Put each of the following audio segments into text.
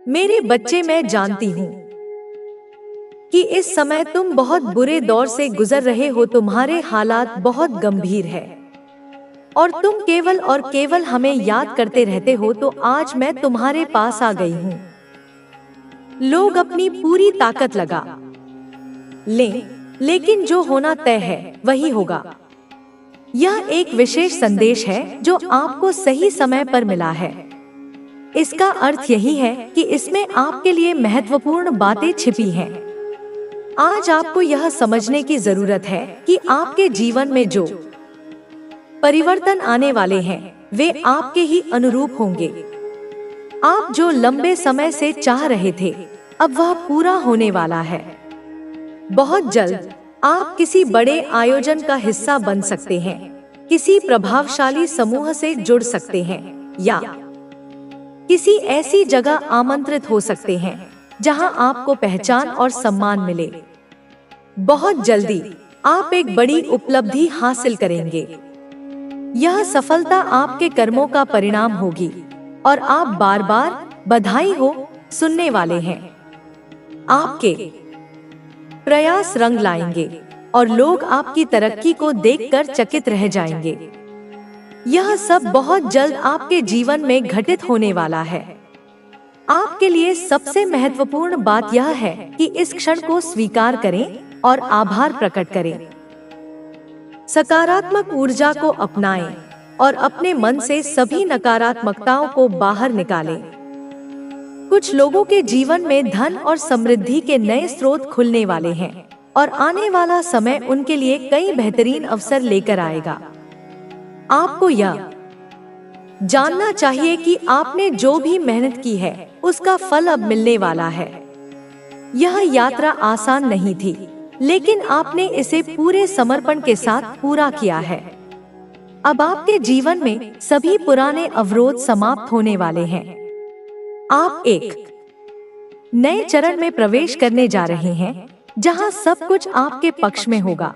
मेरे बच्चे, मैं जानती हूँ कि इस समय तुम बहुत बुरे दौर से गुजर रहे हो। तुम्हारे हालात बहुत गंभीर है और तुम केवल और केवल हमें याद करते रहते हो। तो आज मैं तुम्हारे पास आ गई हूँ। लोग अपनी पूरी ताकत लगा लें, लेकिन जो होना तय है वही होगा। यह एक विशेष संदेश है जो आपको सही समय पर मिला है। इसका अर्थ यही है कि इसमें आपके लिए महत्वपूर्ण बातें छिपी हैं। आज आपको यह समझने की जरूरत है कि आपके जीवन में जो परिवर्तन आने वाले हैं वे आपके ही अनुरूप होंगे। आप जो लंबे समय से चाह रहे थे, अब वह पूरा होने वाला है। बहुत जल्द आप किसी बड़े आयोजन का हिस्सा बन सकते हैं, किसी प्रभावशाली समूह से जुड़ सकते हैं या किसी ऐसी जगह आमंत्रित हो सकते हैं जहां आपको पहचान और सम्मान मिले। बहुत जल्दी आप एक बड़ी उपलब्धि हासिल करेंगे। यह सफलता आपके कर्मों का परिणाम होगी और आप बार बार बधाई हो सुनने वाले हैं। आपके प्रयास रंग लाएंगे और लोग आपकी तरक्की को देखकर चकित रह जाएंगे। यह सब बहुत जल्द आपके जीवन में घटित होने वाला है। आपके लिए सबसे महत्वपूर्ण बात यह है कि इस क्षण को स्वीकार करें और आभार प्रकट करें। सकारात्मक ऊर्जा को अपनाएं और अपने मन से सभी नकारात्मकताओं को बाहर निकालें। कुछ लोगों के जीवन में धन और समृद्धि के नए स्रोत खुलने वाले हैं और आने वाला समय उनके लिए कई बेहतरीन अवसर लेकर आएगा। आपको यह जानना चाहिए कि आपने जो भी मेहनत की है उसका फल अब मिलने वाला है। यह यात्रा आसान नहीं थी, लेकिन आपने इसे पूरे समर्पण के साथ पूरा किया है। अब आपके जीवन में सभी पुराने अवरोध समाप्त होने वाले हैं। आप एक नए चरण में प्रवेश करने जा रहे हैं जहां सब कुछ आपके पक्ष में होगा।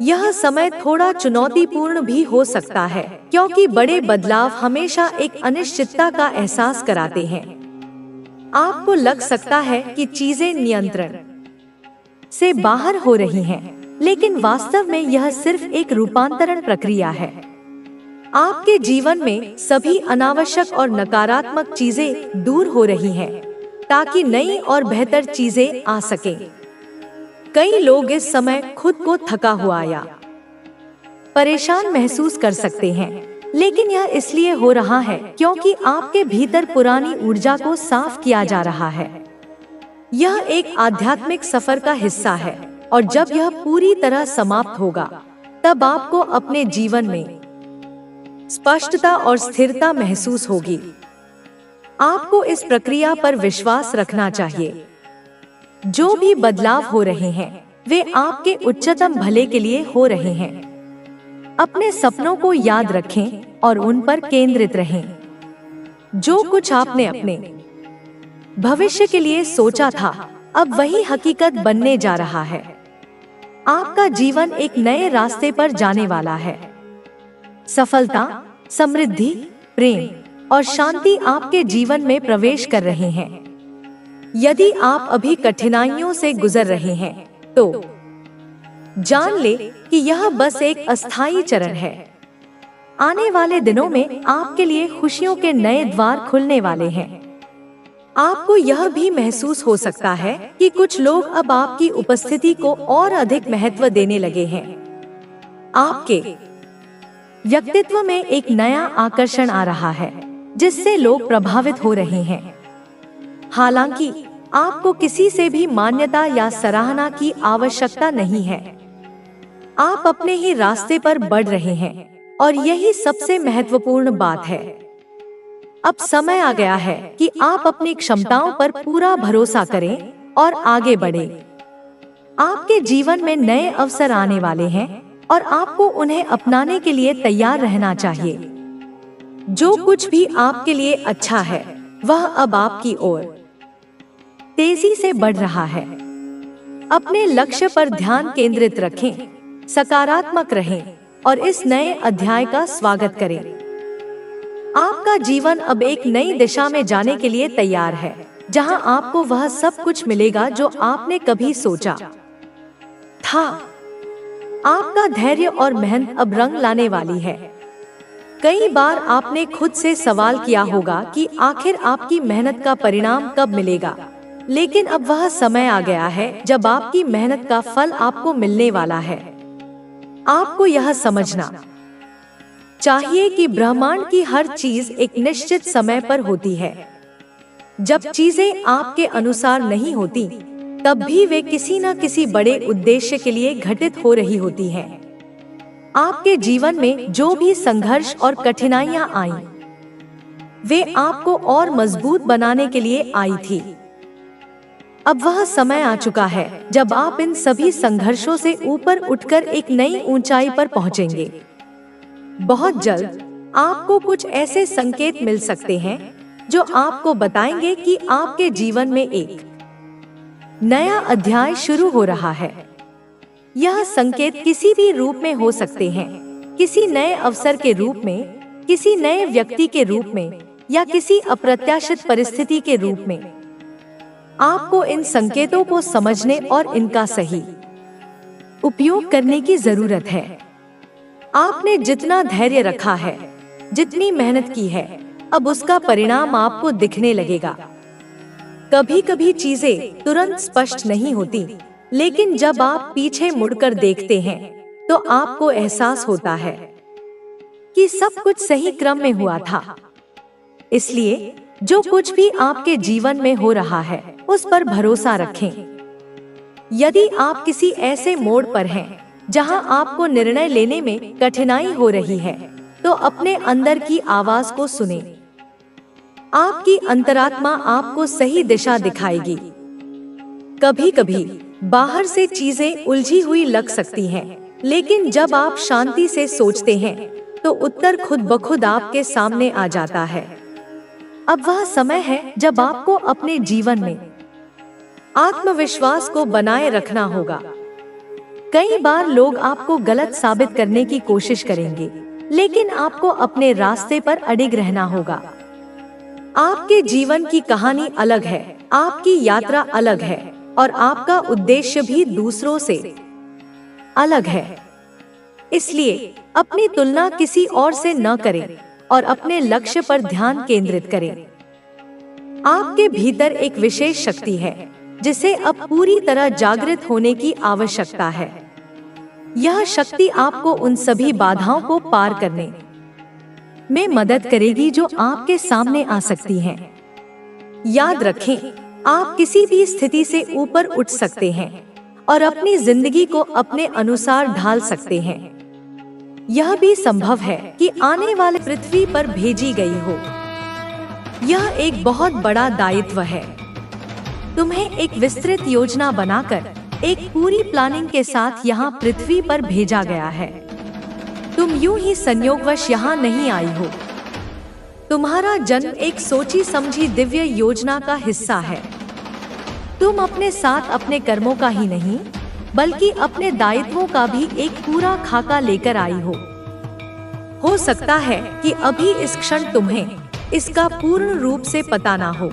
यह समय थोड़ा चुनौतीपूर्ण भी हो सकता है, क्योंकि बड़े बदलाव हमेशा एक अनिश्चितता का एहसास कराते हैं। आपको लग सकता है कि चीजें नियंत्रण से बाहर हो रही हैं, लेकिन वास्तव में यह सिर्फ एक रूपांतरण प्रक्रिया है। आपके जीवन में सभी अनावश्यक और नकारात्मक चीजें दूर हो रही हैं, ताकि नई और बेहतर चीजें आ सकें। कई लोग इस समय खुद को थका हुआ या परेशान महसूस कर सकते हैं, लेकिन यह इसलिए हो रहा है क्योंकि आपके भीतर पुरानी ऊर्जा को साफ किया जा रहा है। यह एक आध्यात्मिक सफर का हिस्सा है और जब यह पूरी तरह समाप्त होगा, तब आपको अपने जीवन में स्पष्टता और स्थिरता महसूस होगी। आपको इस प्रक्रिया पर विश्वास रखना चाहिए। जो भी बदलाव हो रहे हैं वे आपके उच्चतम भले के लिए हो रहे हैं। अपने सपनों को याद रखें और उन पर केंद्रित रहें। जो कुछ आपने अपने भविष्य के लिए सोचा था, अब वही हकीकत बनने जा रहा है। आपका जीवन एक नए रास्ते पर जाने वाला है। सफलता, समृद्धि, प्रेम और शांति आपके जीवन में प्रवेश कर रहे हैं। यदि आप अभी कठिनाइयों से गुजर रहे हैं, तो जान ले कि यह बस एक अस्थायी चरण है। आने वाले दिनों में आपके लिए खुशियों के नए द्वार खुलने वाले हैं। आपको यह भी महसूस हो सकता है कि कुछ लोग अब आपकी उपस्थिति को और अधिक महत्व देने लगे हैं। आपके व्यक्तित्व में एक नया आकर्षण आ रहा है, जिससे लोग प्रभावित हो रहे हैं। हालांकि आपको किसी से भी मान्यता या सराहना की आवश्यकता नहीं है। आप अपने ही रास्ते पर बढ़ रहे हैं और यही सबसे महत्वपूर्ण बात है। अब समय आ गया है कि आप अपनी क्षमताओं पर पूरा भरोसा करें और आगे बढ़ें। आपके जीवन में नए अवसर आने वाले हैं और आपको उन्हें अपनाने के लिए तैयार रहना चाहिए। जो कुछ भी आपके लिए अच्छा है, वह अब आपकी ओर तेजी से बढ़ रहा है। अपने लक्ष्य पर ध्यान केंद्रित रखें, सकारात्मक रहें और इस नए अध्याय का स्वागत करें। आपका जीवन अब एक नई दिशा में जाने के लिए तैयार है, जहां आपको वह सब कुछ मिलेगा जो आपने कभी सोचा था। आपका धैर्य और मेहनत अब रंग लाने वाली है। कई बार आपने खुद से सवाल किया होगा कि आखिर आपकी मेहनत का परिणाम कब मिलेगा, लेकिन अब वह समय आ गया है जब आपकी मेहनत का फल आपको मिलने वाला है। आपको यह समझना चाहिए कि ब्रह्मांड की हर चीज एक निश्चित समय पर होती है। जब चीजें आपके अनुसार नहीं होती, तब भी वे किसी न किसी बड़े उद्देश्य के लिए घटित हो रही होती हैं। आपके जीवन में जो भी संघर्ष और कठिनाइयां आईं, वे आपको और मजबूत बनाने के लिए आई थी। अब वह समय आ चुका है जब आप इन सभी संघर्षों से ऊपर उठकर एक नई ऊंचाई पर पहुंचेंगे। बहुत जल्द आपको कुछ ऐसे संकेत मिल सकते हैं जो आपको बताएंगे कि आपके जीवन में एक नया अध्याय शुरू हो रहा है। यह संकेत किसी भी रूप में हो सकते हैं, किसी नए अवसर के रूप में, किसी नए व्यक्ति के रूप में, या किसी अप्रत्याशित परिस्थिति के रूप में। आपको इन संकेतों को समझने और इनका सही उपयोग करने की जरूरत है। आपने जितना धैर्य रखा है, जितनी मेहनत की है, अब उसका परिणाम आपको दिखने लगेगा। कभी कभी चीजें तुरंत स्पष्ट नहीं होती, लेकिन जब आप पीछे मुड़कर देखते हैं तो आपको एहसास होता है कि सब कुछ सही क्रम में हुआ था। इसलिए जो कुछ भी आपके जीवन में हो रहा है, उस पर भरोसा रखें। यदि आप किसी ऐसे मोड़ पर हैं जहां आपको निर्णय लेने में कठिनाई हो रही है, तो अपने अंदर की आवाज को सुनें। आपकी अंतरात्मा आपको सही दिशा दिखाएगी। कभी कभी बाहर से चीजें उलझी हुई लग सकती हैं, लेकिन जब आप शांति से सोचते हैं तो उत्तर खुद ब खुद आपके सामने आ जाता है। अब वह समय है जब आपको अपने जीवन में आत्मविश्वास को बनाए रखना होगा। कई बार लोग आपको गलत साबित करने की कोशिश करेंगे, लेकिन आपको अपने रास्ते पर अडिग रहना होगा। आपके जीवन की कहानी अलग है, आपकी यात्रा अलग है, और आपका उद्देश्य भी दूसरों से अलग है। इसलिए अपनी तुलना किसी और से न करें और अपने लक्ष्य पर ध्यान केंद्रित करें। आपके भीतर एक विशेष शक्ति है जिसे अब पूरी तरह जागृत होने की आवश्यकता है। यह शक्ति आपको उन सभी बाधाओं को पार करने में मदद करेगी जो आपके सामने आ सकती हैं। याद रखें, आप किसी भी स्थिति से ऊपर उठ सकते हैं और अपनी जिंदगी को अपने अनुसार ढाल सकते हैं। यह भी संभव है कि आने वाले पृथ्वी पर भेजी गई हो। यह एक बहुत बड़ा दायित्व है। तुम्हें एक विस्तृत योजना बनाकर एक पूरी प्लानिंग के साथ यहाँ पृथ्वी पर भेजा गया है। तुम यूं ही संयोगवश यहाँ नहीं आई हो। तुम्हारा जन्म एक सोची समझी दिव्य योजना का हिस्सा है। तुम अपने साथ अपने कर्मों का ही नहीं, बल्कि अपने दायित्वों का भी एक पूरा खाका लेकर आई हो सकता है कि अभी इस क्षण तुम्हें इसका पूर्ण रूप से पता ना हो।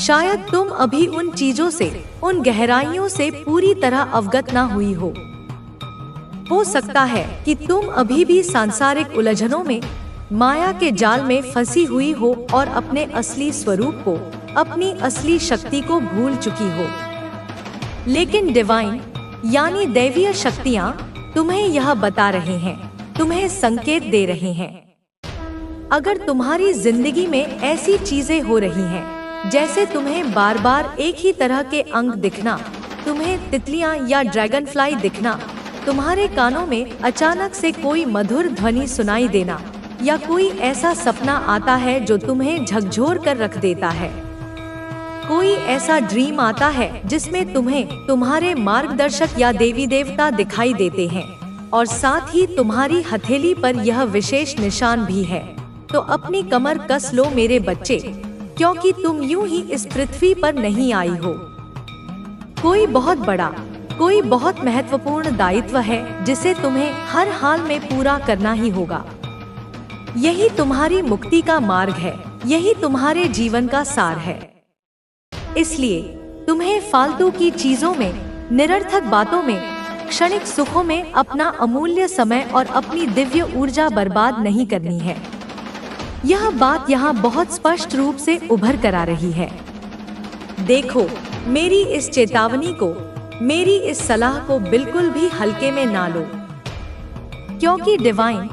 शायद तुम अभी उन चीजों से, उन गहराइयों से पूरी तरह अवगत ना हुई हो सकता है कि तुम अभी भी सांसारिक उलझनों में, माया के जाल में फंसी हुई हो और अपने असली स्वरूप को, अपनी असली शक्ति को भूल चुकी हो। लेकिन डिवाइन यानी दैवीय शक्तियाँ तुम्हें यह बता रहे हैं, तुम्हें संकेत दे रहे हैं। अगर तुम्हारी जिंदगी में ऐसी चीजें हो रही हैं, जैसे तुम्हें बार बार एक ही तरह के अंक दिखना, तुम्हें तितलियां या ड्रैगन फ्लाई दिखना, तुम्हारे कानों में अचानक से कोई मधुर ध्वनि सुनाई देना, या कोई ऐसा सपना आता है जो तुम्हें झकझोर कर रख देता है, कोई ऐसा ड्रीम आता है जिसमें तुम्हें तुम्हारे मार्गदर्शक या देवी देवता दिखाई देते हैं, और साथ ही तुम्हारी हथेली पर यह विशेष निशान भी है, तो अपनी कमर कस लो मेरे बच्चे, क्योंकि तुम यूं ही इस पृथ्वी पर नहीं आई हो। कोई बहुत बड़ा, कोई बहुत महत्वपूर्ण दायित्व है जिसे तुम्हें हर हाल में पूरा करना ही होगा। यही तुम्हारी मुक्ति का मार्ग है, यही तुम्हारे जीवन का सार है। इसलिए तुम्हें फालतू की चीजों में, निरर्थक बातों में, क्षणिक सुखों में अपना अमूल्य समय और अपनी दिव्य ऊर्जा बर्बाद नहीं करनी है। यह बात यहाँ बहुत स्पष्ट रूप से उभर कर आ रही है। देखो, मेरी इस चेतावनी को, मेरी इस सलाह को बिल्कुल भी हल्के में ना लो, क्योंकि डिवाइन,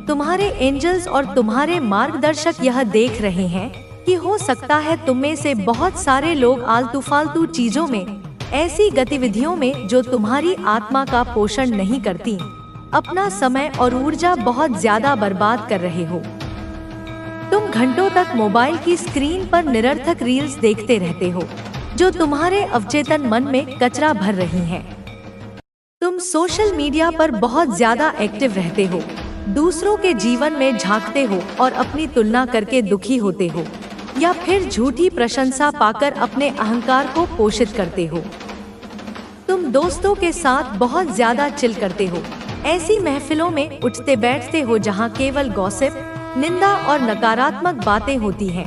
तुम्हारे एंजल्स और तुम्हारे मार्गदर्शक यह देख रहे हैं कि हो सकता है तुम में से बहुत सारे लोग आलतू फालतू चीजों में, ऐसी गतिविधियों में जो तुम्हारी आत्मा का पोषण नहीं करती, अपना समय और ऊर्जा बहुत ज्यादा बर्बाद कर रहे हो। तुम घंटों तक मोबाइल की स्क्रीन पर निरर्थक रील्स देखते रहते हो, जो तुम्हारे अवचेतन मन में कचरा भर रही हैं। तुम सोशल मीडिया पर बहुत ज्यादा एक्टिव रहते हो, दूसरों के जीवन में झांकते हो और अपनी तुलना करके दुखी होते हो, या फिर झूठी प्रशंसा पाकर अपने अहंकार को पोषित करते हो। तुम दोस्तों के साथ बहुत ज्यादा चिल करते हो, ऐसी महफिलों में उठते बैठते हो जहां केवल गॉसिप, निंदा और नकारात्मक बातें होती हैं।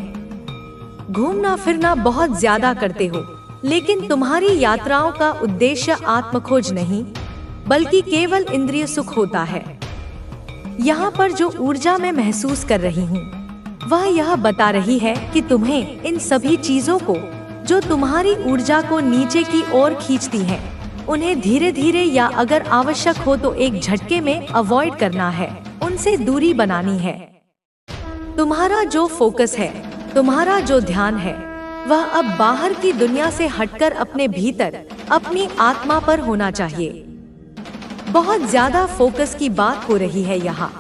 घूमना फिरना बहुत ज्यादा करते हो, लेकिन तुम्हारी यात्राओं का उद्देश्य आत्मखोज नहीं, बल्कि केवल इंद्रिय सुख होता है। यहाँ पर जो ऊर्जा मैं महसूस कर रही हूँ, वह यह बता रही है कि तुम्हें इन सभी चीजों को, जो तुम्हारी ऊर्जा को नीचे की ओर खींचती हैं, उन्हें धीरे धीरे या अगर आवश्यक हो तो एक झटके में अवॉइड करना है, उनसे दूरी बनानी है। तुम्हारा जो फोकस है, तुम्हारा जो ध्यान है, वह अब बाहर की दुनिया से हटकर अपने भीतर, अपनी आत्मा पर होना चाहिए। बहुत ज्यादा फोकस की बात हो रही है यहाँ।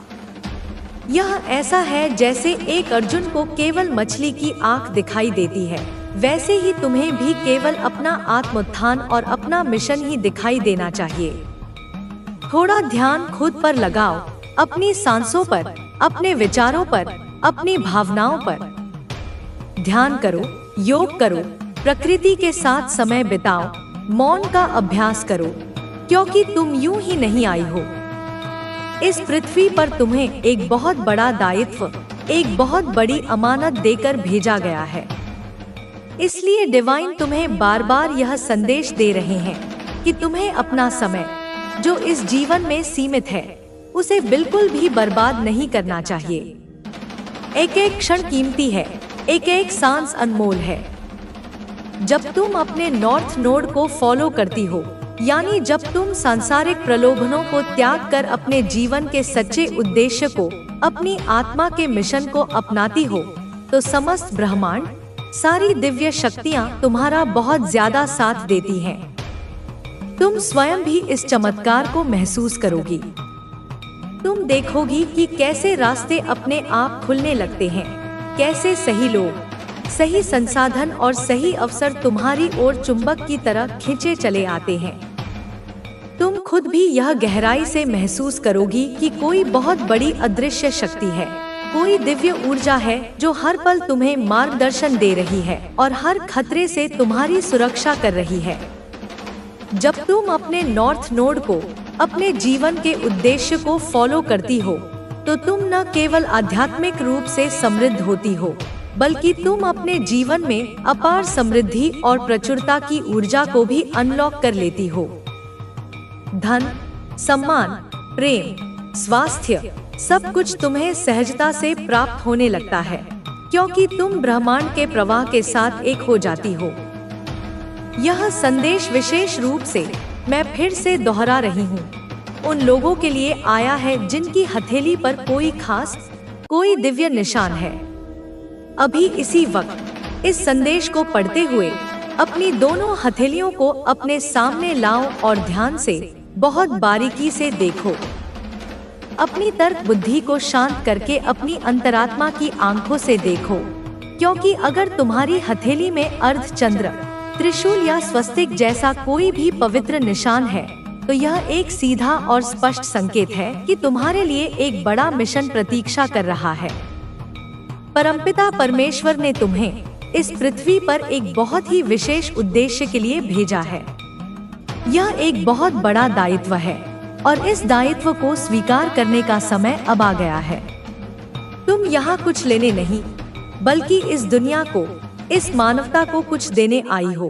यह ऐसा है जैसे एक अर्जुन को केवल मछली की आंख दिखाई देती है, वैसे ही तुम्हें भी केवल अपना आत्मोत्थान और अपना मिशन ही दिखाई देना चाहिए। थोड़ा ध्यान खुद पर लगाओ, अपनी सांसों पर, अपने विचारों पर, अपनी भावनाओं पर ध्यान करो, योग करो, प्रकृति के साथ समय बिताओ, मौन का अभ्यास करो, क्योंकि तुम यूं ही नहीं आई हो। इस पृथ्वी पर तुम्हें एक बहुत बड़ा दायित्व, एक बहुत बड़ी अमानत देकर भेजा गया है। इसलिए डिवाइन तुम्हें बार बार यह संदेश दे रहे हैं कि तुम्हें अपना समय, जो इस जीवन में सीमित है, उसे बिल्कुल भी बर्बाद नहीं करना चाहिए। एक एक क्षण कीमती है, एक एक सांस अनमोल है। जब तुम अपने नॉर्थ नोड को फॉलो करती हो, यानी जब तुम सांसारिक प्रलोभनों को त्याग कर अपने जीवन के सच्चे उद्देश्य को, अपनी आत्मा के मिशन को अपनाती हो, तो समस्त ब्रह्मांड, सारी दिव्य शक्तियाँ तुम्हारा बहुत ज्यादा साथ देती हैं। तुम स्वयं भी इस चमत्कार को महसूस करोगी। तुम देखोगी कि कैसे रास्ते अपने आप खुलने लगते हैं, कैसे सही लोग, सही संसाधन और सही अवसर तुम्हारी ओर चुंबक की तरह खींचे चले आते हैं। तुम खुद भी यह गहराई से महसूस करोगी कि कोई बहुत बड़ी अदृश्य शक्ति है, कोई दिव्य ऊर्जा है जो हर पल तुम्हें मार्गदर्शन दे रही है और हर खतरे से तुम्हारी सुरक्षा कर रही है। जब तुम अपने नॉर्थ नोड को, अपने जीवन के उद्देश्य को फॉलो करती हो, तो तुम न केवल आध्यात्मिक रूप से समृद्ध होती हो, बल्कि तुम अपने जीवन में अपार समृद्धि और प्रचुरता की ऊर्जा को भी अनलॉक कर लेती हो। धन, सम्मान, प्रेम, स्वास्थ्य, सब कुछ तुम्हें सहजता से प्राप्त होने लगता है, क्योंकि तुम ब्रह्मांड के प्रवाह के साथ एक हो जाती हो। यह संदेश विशेष रूप से मैं फिर से दोहरा रही हूँ, उन लोगों के लिए आया है जिनकी हथेली पर कोई खास, कोई दिव्य निशान है। अभी इसी वक्त इस संदेश को पढ़ते हुए अपनी दोनों हथेलियों को अपने सामने लाओ और ध्यान से, बहुत बारीकी से देखो। अपनी तर्क बुद्धि को शांत करके अपनी अंतरात्मा की आंखों से देखो, क्योंकि अगर तुम्हारी हथेली में अर्धचंद्र, त्रिशूल या स्वस्तिक जैसा कोई भी पवित्र निशान है, तो यह एक सीधा और स्पष्ट संकेत है कि तुम्हारे लिए एक बड़ा मिशन प्रतीक्षा कर रहा है। परमपिता परमेश्वर ने तुम्हें इस पृथ्वी पर एक बहुत ही विशेष उद्देश्य के लिए भेजा है। यह एक बहुत बड़ा दायित्व है और इस दायित्व को स्वीकार करने का समय अब आ गया है। तुम यहाँ कुछ लेने नहीं, बल्कि इस दुनिया को, इस मानवता को कुछ देने आई हो।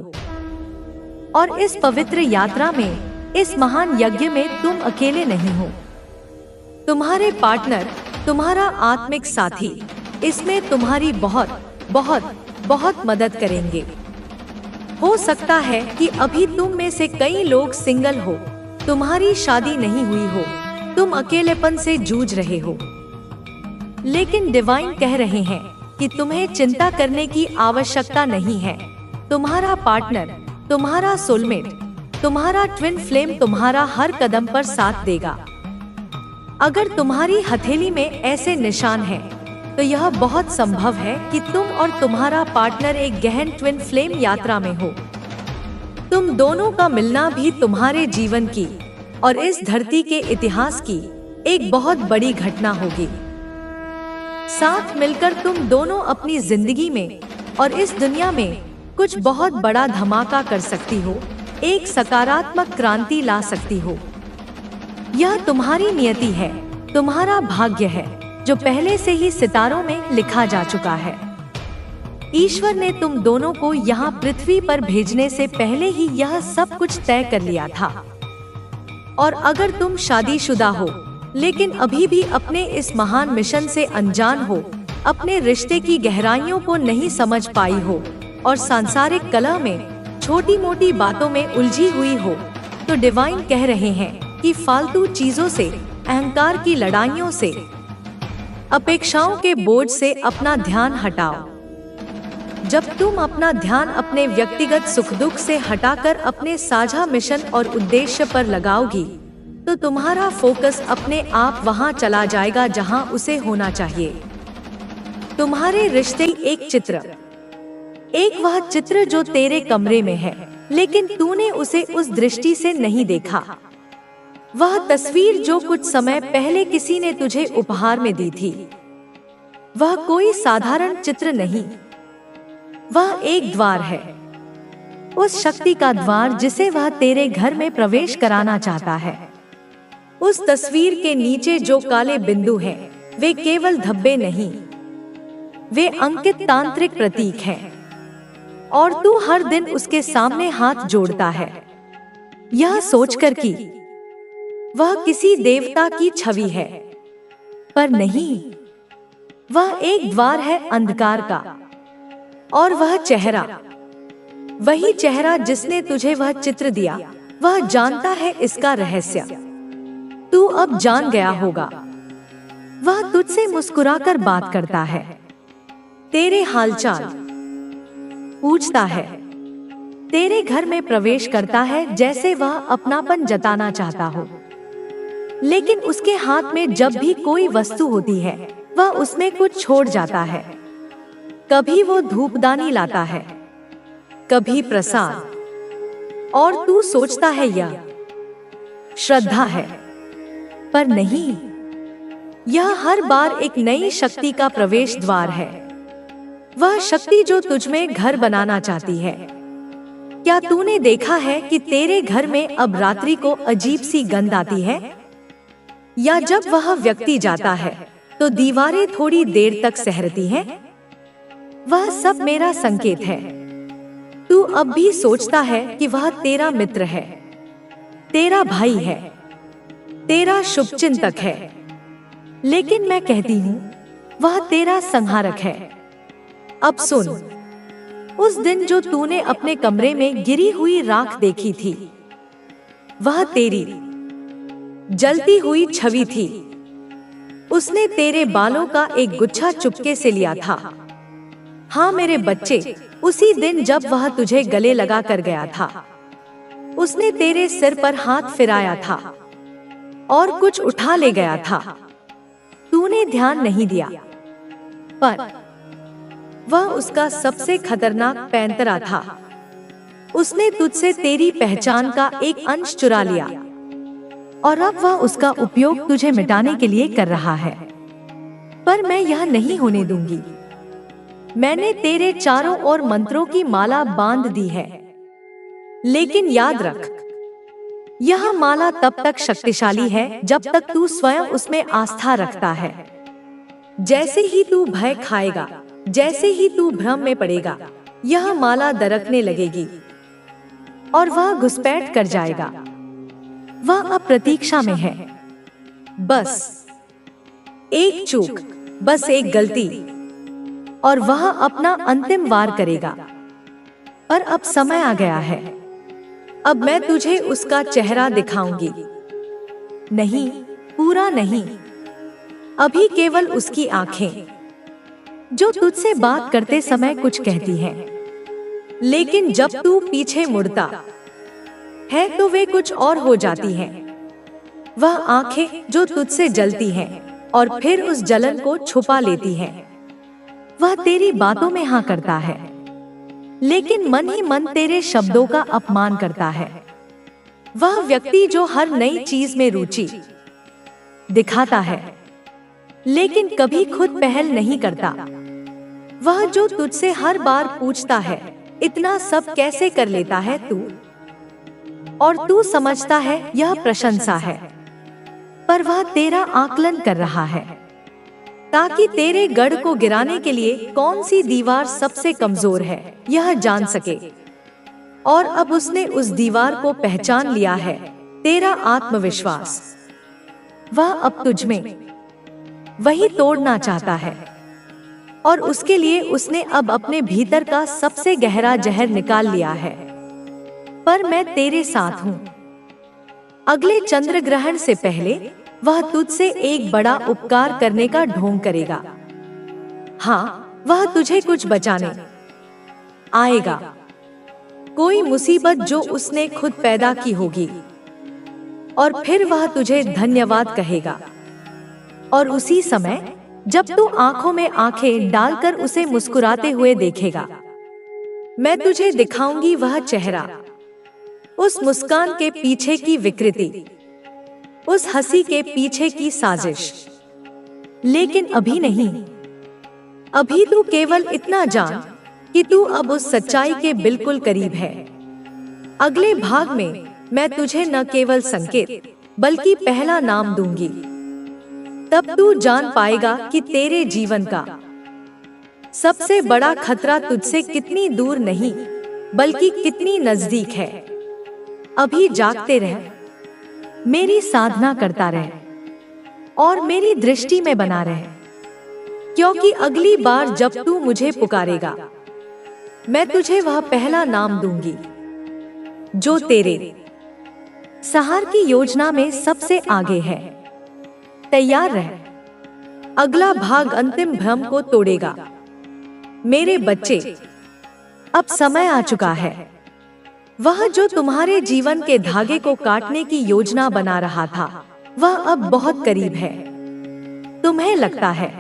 और इस पवित्र यात्रा में, इस महान यज्ञ में तुम अकेले नहीं हो। तुम्हारे पार्टनर, तुम्हारा आत्मिक साथी इसमें तुम्हारी बहुत बहुत बहुत मदद करेंगे। हो सकता है कि अभी तुम में से कई लोग सिंगल हो, तुम्हारी शादी नहीं हुई हो, तुम अकेलेपन से जूझ रहे हो। लेकिन डिवाइन कह रहे हैं कि तुम्हें चिंता करने की आवश्यकता नहीं है। तुम्हारा पार्टनर, तुम्हारा सोलमेट, तुम्हारा ट्विन फ्लेम तुम्हारा हर कदम पर साथ देगा। अगर तुम्हारी हथेली में ऐसे निशान हैं, तो यह बहुत संभव है कि तुम और तुम्हारा पार्टनर एक गहन ट्विन फ्लेम यात्रा में हो। तुम दोनों का मिलना भी तुम्हारे जीवन की और इस धरती के इतिहास की एक बहुत बड़ी घटना होगी। साथ मिलकर तुम दोनों अपनी जिंदगी में और इस दुनिया में कुछ बहुत बड़ा धमाका कर सकती हो, एक सकारात्मक क्रांति ला सकती हो। यह तुम्हारी नियति है, तुम्हारा भाग्य है, जो पहले से ही सितारों में लिखा जा चुका है। ईश्वर ने तुम दोनों को यहाँ पृथ्वी पर भेजने से पहले ही यह सब कुछ तय कर लिया था। और अगर तुम शादीशुदा हो, लेकिन अभी भी अपने इस महान मिशन से अनजान हो, अपने रिश्ते की गहराइयों को नहीं समझ पाई हो और सांसारिक कलह में छोटी मोटी बातों में उलझी हुई हो, तो डिवाइन कह रहे हैं कि फालतू चीजों से, अहंकार की लड़ाइयों से, अपेक्षाओं के बोझ से अपना ध्यान हटाओ। जब तुम अपना ध्यान अपने व्यक्तिगत सुख दुख से हटाकर अपने साझा मिशन और उद्देश्य पर लगाओगी, तो तुम्हारा फोकस अपने आप वहां चला जाएगा जहां उसे होना चाहिए। तुम्हारे रिश्ते एक चित्र, एक वह चित्र जो तेरे कमरे में है, लेकिन तूने उसे उस दृष्टि से नहीं देखा। वह तस्वीर जो कुछ समय पहले किसी ने तुझे उपहार में दी थी, वह कोई साधारण चित्र नहीं, वह एक द्वार है, उस शक्ति का द्वार जिसे वह तेरे घर में प्रवेश कराना चाहता है। उस तस्वीर के नीचे जो काले बिंदु हैं, वे केवल धब्बे नहीं, वे अंकित तांत्रिक प्रतीक हैं। और तू हर दिन उसके सामने हाथ जोड़ता है, यह सोचकर कि वह किसी देवता की छवि है, पर नहीं, वह एक द्वार है अंधकार का। और वह चेहरा, वही चेहरा जिसने तुझे वह चित्र दिया, वह जानता है इसका रहस्य। तू अब जान गया होगा। वह तुझसे मुस्कुराकर बात करता है, तेरे हालचाल पूछता है, तेरे घर में प्रवेश करता है जैसे वह अपनापन जताना चाहता हो। लेकिन उसके हाथ में जब भी कोई वस्तु होती है, वह उसमें कुछ छोड़ जाता है। कभी वो धूपदानी लाता है, कभी प्रसाद, और तू सोचता है यह श्रद्धा है, पर नहीं, यह हर बार एक नई शक्ति का प्रवेश द्वार है। वह शक्ति जो तुझमें घर बनाना चाहती है। क्या तूने देखा है कि तेरे घर में अब रात्रि को अजीब सी गंध आती है? या जब वह व्यक्ति जाता है तो दीवारें थोड़ी देर तक सहरती हैं? वह सब मेरा संकेत है। तू अब भी सोचता है कि वह तेरा मित्र है, तेरा भाई है, तेरा शुभचिंतक है, लेकिन मैं कहती हूँ वह तेरा संहारक है। अब सुन, उस दिन जो तूने अपने कमरे में गिरी हुई राख देखी थी, वह तेरी जलती हुई छवि थी। उसने तेरे बालों का एक गुच्छा चुपके से लिया था। हाँ मेरे बच्चे, उसी दिन जब वह तुझे गले लगा कर गया था, उसने तेरे सिर पर हाथ फिराया था और कुछ उठा ले गया था। तूने ध्यान नहीं दिया, पर वह उसका सबसे खतरनाक पैंतरा था। उसने तुझसे तेरी पहचान का एक अंश चुरा लिया और अब वह उसका उपयोग तुझे मिटाने के लिए कर रहा है। पर मैं यह नहीं होने दूंगी। मैंने तेरे चारों ओर मंत्रों की माला बांध दी है, लेकिन याद रख, यह माला तब तक शक्तिशाली है जब तक तू स्वयं उसमें आस्था रखता है। जैसे ही तू भय खाएगा, जैसे ही तू भ्रम में पड़ेगा, यह माला दरकने लगेगी और वह घुसपैठ कर जाएगा। वह अब प्रतीक्षा में है। बस एक चूक, बस एक गलती, और वह अपना अंतिम वार करेगा। पर अब समय आ गया है। अब मैं तुझे उसका चेहरा दिखाऊंगी। नहीं, पूरा नहीं, अभी केवल उसकी आंखें, जो तुझसे बात करते समय कुछ कहती हैं, लेकिन जब तू पीछे मुड़ता है तो वे कुछ और हो जाती हैं। वह आंखें जो तुझसे जलती हैं और फिर उस जलन को छुपा लेती हैं। वह तेरी बातों में हाँ करता है, लेकिन मन ही मन तेरे शब्दों का अपमान करता है। वह व्यक्ति जो हर नई चीज में रुचि दिखाता है, लेकिन कभी खुद पहल नहीं करता। वह जो तुझसे हर बार पूछता है, इतना सब कैसे कर लेता है तू, और तू समझता है यह प्रशंसा है, पर वह तेरा आकलन कर रहा है ताकि तेरे गढ़ को गिराने के लिए कौन सी दीवार सबसे कमजोर है यह जान सके। और अब उसने उस दीवार को पहचान लिया है, तेरा आत्मविश्वास। वह अब तुझ में वही तोड़ना चाहता है, और उसके लिए उसने अब अपने भीतर का सबसे गहरा जहर निकाल लिया है। पर मैं तेरे साथ हूँ। अगले चंद्र ग्रहण से पहले वह तुझसे एक बड़ा उपकार करने का ढोंग करेगा। हाँ, वह तुझे कुछ बचाने आएगा। कोई मुसीबत जो उसने खुद पैदा की होगी, और फिर वह तुझे धन्यवाद कहेगा। और उसी समय जब तू आंखों में आंखें डालकर उसे मुस्कुराते हुए देखेगा, मैं तुझे दिखाऊंगी वह चेहरा, उस मुस्कान के पीछे की विकृति, उस हंसी के पीछे की साजिश। लेकिन अभी नहीं। अभी तू केवल इतना जान कि तू अब उस सच्चाई के बिल्कुल करीब है। अगले भाग में मैं तुझे न केवल संकेत बल्कि पहला नाम दूंगी। तब तू जान पाएगा कि तेरे जीवन का सबसे बड़ा खतरा तुझसे कितनी दूर नहीं बल्कि कितनी नजदीक है। अभी जागते रह, मेरी साधना करता रह और मेरी दृष्टि में बना रह, क्योंकि अगली बार जब तू मुझे पुकारेगा, मैं तुझे वह पहला नाम दूंगी जो तेरे सहार की योजना में सबसे आगे है। तैयार रह, अगला भाग अंतिम भ्रम को तोड़ेगा। मेरे बच्चे, अब समय आ चुका है। वह जो तुम्हारे जीवन के धागे को काटने की योजना बना रहा था, वह अब बहुत करीब है। तुम्हें लगता है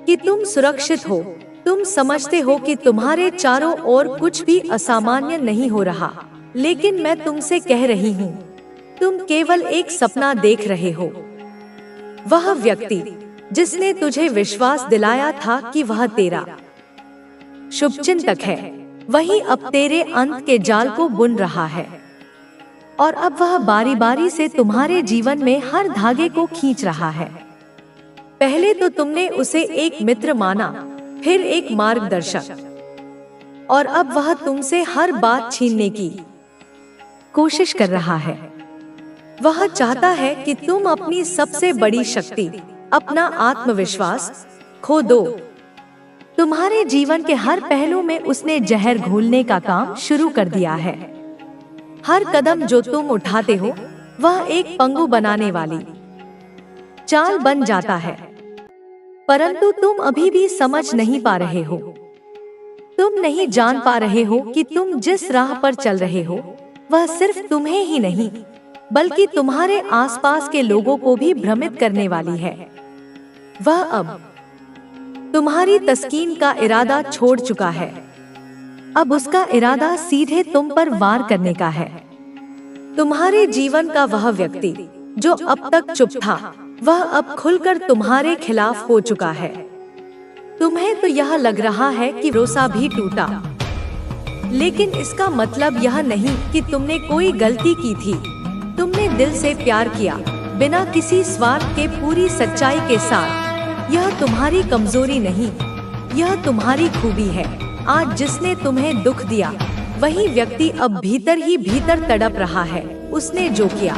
कि तुम सुरक्षित हो, तुम समझते हो कि तुम्हारे चारों ओर कुछ भी असामान्य नहीं हो रहा, लेकिन मैं तुमसे कह रही हूँ, तुम केवल एक सपना देख रहे हो। वह व्यक्ति जिसने तुझे विश्वास दिलाया था कि वह तेरा शुभचिंतक है, वही अब तेरे अंत के जाल को बुन रहा है। और अब वह बारी बारी से तुम्हारे जीवन में हर धागे को खींच रहा है। पहले तो तुमने उसे एक मित्र माना, फिर एक मार्गदर्शक, और अब वह तुमसे हर बात छीनने की कोशिश कर रहा है। वह चाहता है कि तुम अपनी सबसे बड़ी शक्ति, अपना आत्मविश्वास खो दो। तुम्हारे जीवन के हर पहलू में उसने जहर घोलने का काम शुरू कर दिया है। हर कदम जो तुम उठाते हो, वह एक पंगु बनाने वाली चाल बन जाता है, परंतु तुम अभी भी समझ नहीं पा रहे हो। तुम नहीं जान पा रहे हो कि तुम जिस राह पर चल रहे हो, वह सिर्फ तुम्हें ही नहीं बल्कि तुम्हारे आसपास के लोगों को भी भ्रमित करने वाली है। वह अब तुम्हारी तस्कीन का इरादा छोड़ चुका है। अब उसका इरादा सीधे तुम पर वार करने का है। तुम्हारे जीवन का वह व्यक्ति जो अब तक चुप था, वह अब खुलकर तुम्हारे खिलाफ हो चुका है। तुम्हें तो यह लग रहा है कि भरोसा भी टूटा, लेकिन इसका मतलब यह नहीं कि तुमने कोई गलती की थी। तुमने दिल से प्यार किया, बिना किसी स्वार्थ के, पूरी सच्चाई के साथ। यह तुम्हारी कमजोरी नहीं, यह तुम्हारी खूबी है। आज जिसने तुम्हें दुख दिया, वही व्यक्ति अब भीतर ही भीतर तड़प रहा है। उसने जो किया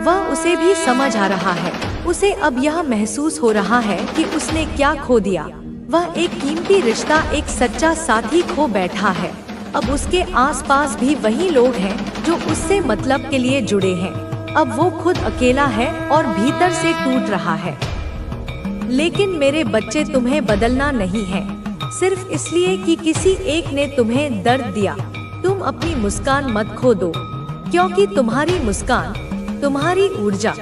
वह उसे भी समझ आ रहा है। उसे अब यह महसूस हो रहा है कि उसने क्या खो दिया। वह एक कीमती रिश्ता, एक सच्चा साथी खो बैठा है। अब उसके आसपास भी वही लोग हैं जो उससे मतलब के लिए जुड़े हैं। अब वो खुद अकेला है और भीतर से टूट रहा है। लेकिन मेरे बच्चे, तुम्हें बदलना नहीं है सिर्फ इसलिए कि किसी एक ने तुम्हें दर्द दिया। तुम अपनी मुस्कान मत खो दो, क्योंकि तुम्हारी मुस्कान, तुम्हारी ऊर्जा,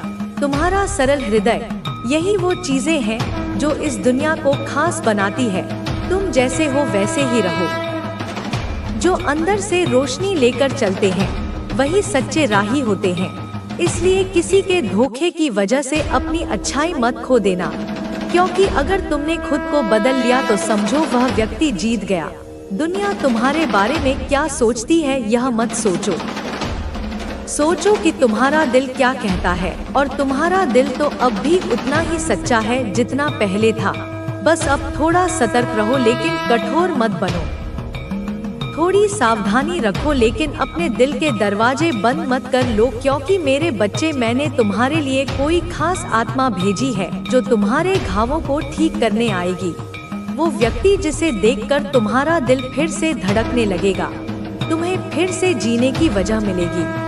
तुम्हारा सरल हृदय, यही वो चीजें हैं जो इस दुनिया को खास बनाती है। तुम जैसे हो वैसे ही रहो। जो अंदर से रोशनी लेकर चलते हैं, वही सच्चे राही होते हैं। इसलिए किसी के धोखे की वजह से अपनी अच्छाई मत खो देना, क्योंकि अगर तुमने खुद को बदल लिया तो समझो वह व्यक्ति जीत गया। दुनिया तुम्हारे बारे में क्या सोचती है यह मत सोचो। सोचो कि तुम्हारा दिल क्या कहता है, और तुम्हारा दिल तो अब भी उतना ही सच्चा है जितना पहले था। बस अब थोड़ा सतर्क रहो, लेकिन कठोर मत बनो। थोड़ी सावधानी रखो, लेकिन अपने दिल के दरवाजे बंद मत कर लो, क्योंकि मेरे बच्चे, मैंने तुम्हारे लिए कोई खास आत्मा भेजी है जो तुम्हारे घावों को ठीक करने आएगी। वो व्यक्ति जिसे देखकर तुम्हारा दिल फिर से धड़कने लगेगा, तुम्हें फिर से जीने की वजह मिलेगी।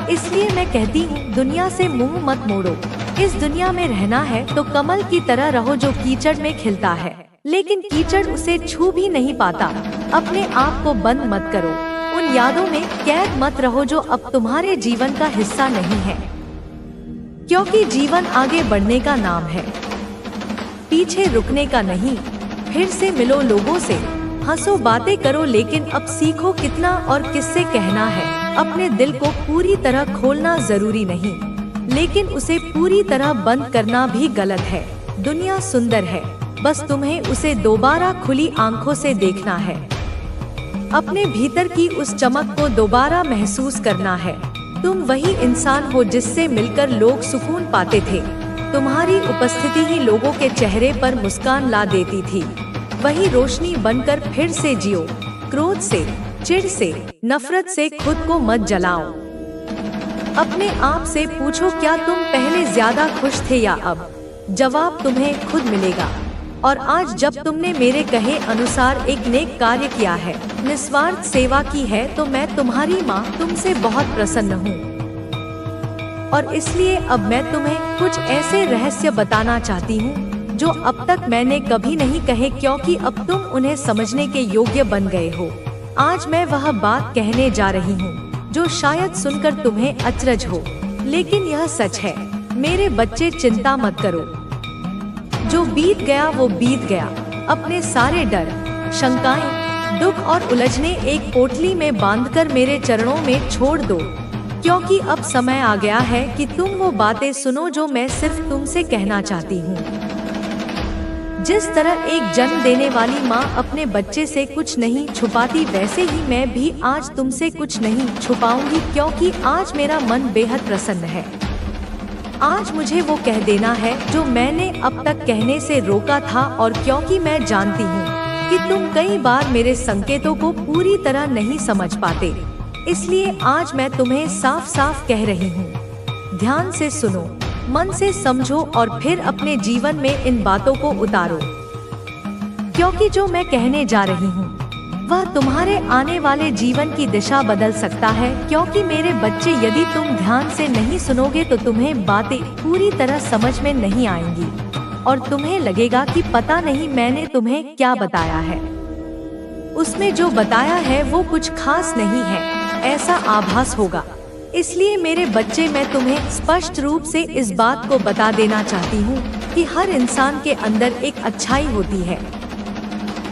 इसलिए मैं कहती हूँ, दुनिया से मुंह मत मोड़ो। इस दुनिया में रहना है तो कमल की तरह रहो जो कीचड़ में खिलता है, लेकिन कीचड़ उसे छू भी नहीं पाता। अपने आप को बंद मत करो, उन यादों में कैद मत रहो जो अब तुम्हारे जीवन का हिस्सा नहीं है, क्योंकि जीवन आगे बढ़ने का नाम है, पीछे रुकने का नहीं। फिर से मिलो लोगों से, हंसो, बातें करो, लेकिन अब सीखो कितना और किससे कहना है। अपने दिल को पूरी तरह खोलना जरूरी नहीं, लेकिन उसे पूरी तरह बंद करना भी गलत है। दुनिया सुंदर है, बस तुम्हें उसे दोबारा खुली आंखों से देखना है। अपने भीतर की उस चमक को दोबारा महसूस करना है। तुम वही इंसान हो जिससे मिलकर लोग सुकून पाते थे। तुम्हारी उपस्थिति ही लोगों के चेहरे पर मुस्कान ला देती थी। वही रोशनी बनकर फिर से जियो। क्रोध से, चिढ़ से, नफरत से खुद को मत जलाओ। अपने आप से पूछो, क्या तुम पहले ज्यादा खुश थे या अब? जवाब तुम्हें खुद मिलेगा। और आज जब तुमने मेरे कहे अनुसार एक नेक कार्य किया है, निस्वार्थ सेवा की है, तो मैं तुम्हारी माँ तुमसे बहुत प्रसन्न हूँ। और इसलिए अब मैं तुम्हें कुछ ऐसे रहस्य बताना चाहती हूँ जो अब तक मैंने कभी नहीं कहे, क्योंकि अब तुम उन्हें समझने के योग्य बन गए हो। आज मैं वह बात कहने जा रही हूँ जो शायद सुनकर तुम्हें अचरज हो, लेकिन यह सच है। मेरे बच्चे, चिंता मत करो। जो बीत गया वो बीत गया। अपने सारे डर, शंकाएं, दुख और उलझने एक पोटली में बांधकर मेरे चरणों में छोड़ दो, क्योंकि अब समय आ गया है कि तुम वो बातें सुनो जो मैं सिर्फ तुमसे कहना चाहती हूँ। जिस तरह एक जन्म देने वाली माँ अपने बच्चे से कुछ नहीं छुपाती, वैसे ही मैं भी आज तुमसे कुछ नहीं छुपाऊंगी, क्योंकि आज मेरा मन बेहद प्रसन्न है। आज मुझे वो कह देना है जो मैंने अब तक कहने से रोका था, और क्योंकि मैं जानती हूँ कि तुम कई बार मेरे संकेतों को पूरी तरह नहीं समझ पाते, इसलिए आज मैं तुम्हें साफ साफ कह रही हूँ। ध्यान से सुनो, मन से समझो और फिर अपने जीवन में इन बातों को उतारो, क्योंकि जो मैं कहने जा रही हूँ वह तुम्हारे आने वाले जीवन की दिशा बदल सकता है। क्योंकि मेरे बच्चे, यदि तुम ध्यान से नहीं सुनोगे तो तुम्हें बातें पूरी तरह समझ में नहीं आएंगी और तुम्हें लगेगा कि पता नहीं मैंने तुम्हें क्या बताया है। उसमें जो बताया है वो कुछ खास नहीं है, ऐसा आभास होगा। इसलिए मेरे बच्चे, मैं तुम्हें स्पष्ट रूप से इस बात को बता देना चाहती हूँ कि हर इंसान के अंदर एक अच्छाई होती है,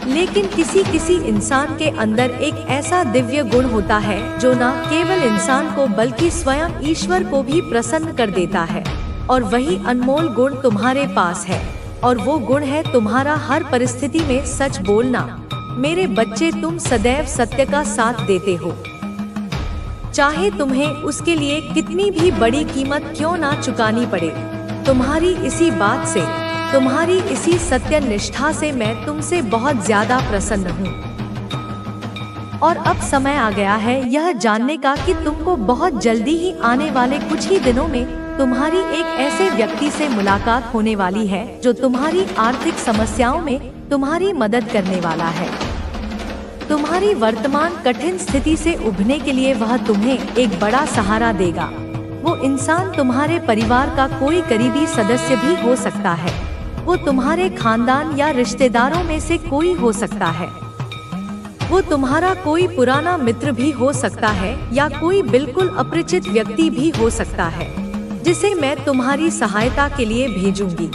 लेकिन किसी इंसान के अंदर एक ऐसा दिव्य गुण होता है जो न केवल इंसान को बल्कि स्वयं ईश्वर को भी प्रसन्न कर देता है। और वही अनमोल गुण तुम्हारे पास है, और वो गुण है तुम्हारा हर परिस्थिति में सच बोलना। मेरे बच्चे, तुम सदैव सत्य का साथ देते हो, चाहे तुम्हें उसके लिए कितनी भी बड़ी कीमत क्यों ना चुकानी पड़े। तुम्हारी इसी बात से तुम्हारी इसी सत्य निष्ठा से मैं तुमसे बहुत ज्यादा प्रसन्न हूँ। और अब समय आ गया है यह जानने का कि तुमको बहुत जल्दी ही आने वाले कुछ ही दिनों में तुम्हारी एक ऐसे व्यक्ति से मुलाकात होने वाली है जो तुम्हारी आर्थिक समस्याओं में तुम्हारी मदद करने वाला है। तुम्हारी वर्तमान कठिन स्थिति से उभरने के लिए वह तुम्हें एक बड़ा सहारा देगा। वो इंसान तुम्हारे परिवार का कोई करीबी सदस्य भी हो सकता है। वो तुम्हारे खानदान या रिश्तेदारों में से कोई हो सकता है। वो तुम्हारा कोई पुराना मित्र भी हो सकता है या कोई बिल्कुल अपरिचित व्यक्ति भी हो सकता है जिसे मैं तुम्हारी सहायता के लिए भेजूंगी।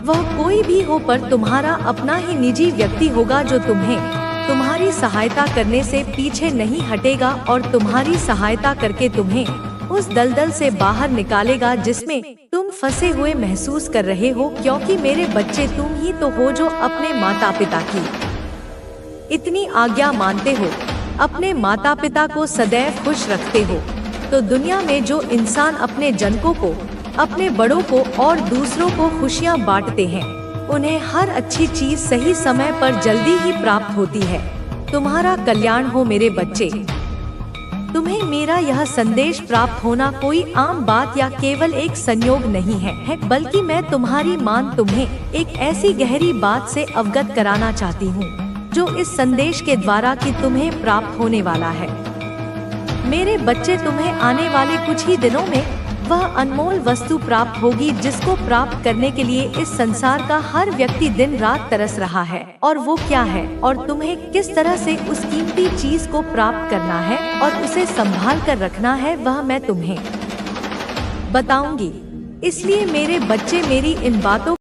वह कोई भी हो पर तुम्हारा अपना ही निजी व्यक्ति होगा जो तुम्हारी सहायता करने से पीछे नहीं हटेगा और तुम्हारी सहायता करके तुम्हें उस दलदल से बाहर निकालेगा जिसमें तुम फंसे हुए महसूस कर रहे हो, क्योंकि मेरे बच्चे तुम ही तो हो जो अपने माता पिता की इतनी आज्ञा मानते हो, अपने माता पिता को सदैव खुश रखते हो। तो दुनिया में जो इंसान अपने जनकों को, अपने बड़ों को और दूसरों को खुशियाँ बांटते हैं, उन्हें हर अच्छी चीज सही समय पर जल्दी ही प्राप्त होती है। तुम्हारा कल्याण हो मेरे बच्चे। तुम्हें मेरा यह संदेश प्राप्त होना कोई आम बात या केवल एक संयोग नहीं है, बल्कि मैं तुम्हारी मां तुम्हें एक ऐसी गहरी बात से अवगत कराना चाहती हूँ जो इस संदेश के द्वारा कि तुम्हें प्राप्त होने वाला है। मेरे बच्चे, तुम्हें आने वाले कुछ ही दिनों में वह अनमोल वस्तु प्राप्त होगी जिसको प्राप्त करने के लिए इस संसार का हर व्यक्ति दिन रात तरस रहा है। और वो क्या है और तुम्हें किस तरह से उस कीमती चीज को प्राप्त करना है और उसे संभाल कर रखना है, वह मैं तुम्हें बताऊंगी। इसलिए मेरे बच्चे, मेरी इन बातों